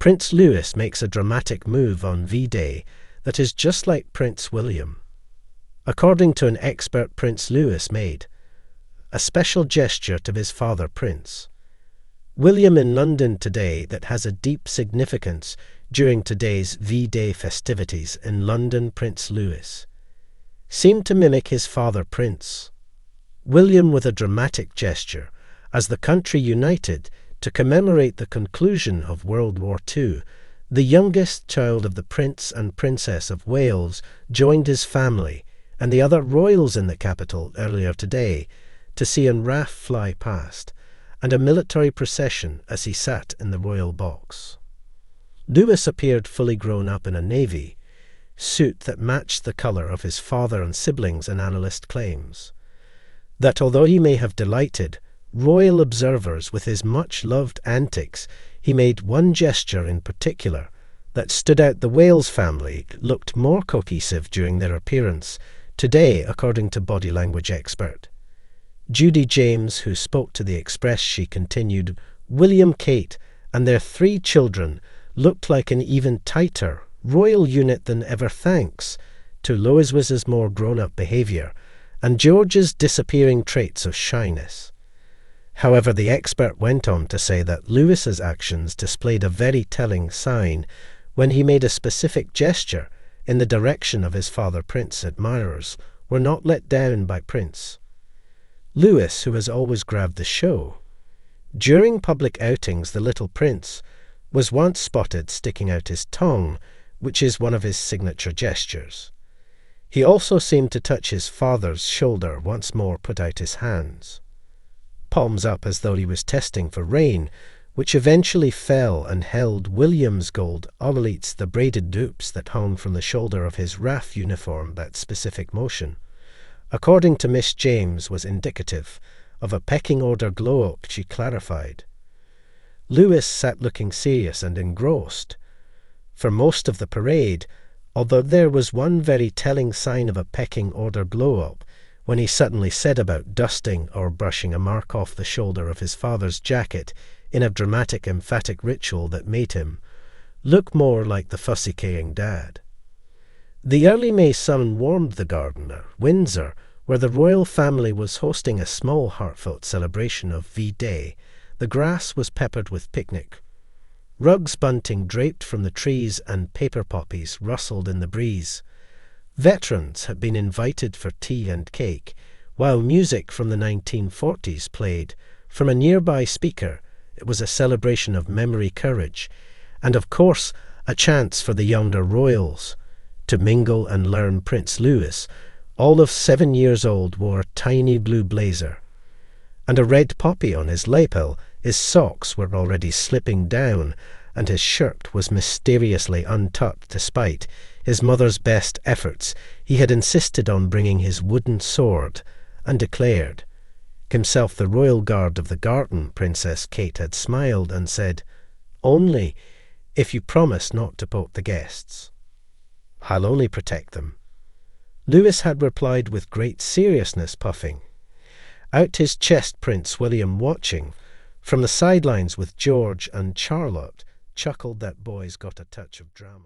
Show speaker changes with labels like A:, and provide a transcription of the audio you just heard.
A: Prince Louis makes a dramatic move on V-Day that is just like Prince William. According to an expert Prince Louis made a special gesture to his father Prince William in London today that has a deep significance during today's V-Day festivities in London. Prince Louis seemed to mimic his father Prince William with a dramatic gesture as the country united to commemorate the conclusion of World War II. The youngest child of the Prince and Princess of Wales joined his family and the other royals in the capital earlier today to see a RAF fly past and a military procession as he sat in the royal box. Louis appeared fully grown up in a navy suit that matched the colour of his father and siblings. An analyst claims that although he may have delighted royal observers with his much-loved antics, he made one gesture in particular that stood out. The Wales family looked more cohesive during their appearance today, according to body language expert Judy James, who spoke to The Express. She continued, William, Kate, and their 3 children looked like an even tighter royal unit than ever thanks to Louis's more grown-up behaviour and George's disappearing traits of shyness. However, the expert went on to say that Louis's actions displayed a very telling sign when he made a specific gesture in the direction of his father Prince. Admirers were not let down by Prince Louis, who has always grabbed the show. During public outings, the little prince was once spotted sticking out his tongue, which is one of his signature gestures. He also seemed to touch his father's shoulder, once more put out his hands, palms up, as though he was testing for rain, which eventually fell and held William's gold obeletes, the braided dupes that hung from the shoulder of his RAF uniform. That specific motion, according to Miss James, was indicative of a pecking order glow-up. She clarified. Louis sat looking serious and engrossed for most of the parade, although there was one very telling sign of a pecking order glow-up when he suddenly said about dusting or brushing a mark off the shoulder of his father's jacket in a dramatic, emphatic ritual that made him look more like the fussy-caring dad. The early May sun warmed the garden at Windsor, where the royal family was hosting a small heartfelt celebration of V-Day. The grass was peppered with picnic rugs, bunting draped from the trees, and paper poppies rustled in the breeze. Veterans had been invited for tea and cake, while music from the 1940s played from a nearby speaker. It was a celebration of memory, courage, and of course a chance for the younger royals to mingle and learn. Prince Louis, all of 7 years old, wore a tiny blue blazer and a red poppy on his lapel. His socks were already slipping down, and his shirt was mysteriously untucked despite his mother's best efforts. He had insisted on bringing his wooden sword and declared himself the royal guard of the garden. Princess Kate had smiled and said, "Only if you promise not to poke the guests. I'll only protect them." Louis had replied with great seriousness, puffing out his chest. Prince William, watching from the sidelines with George and Charlotte, chuckled that boy's got a touch of drama.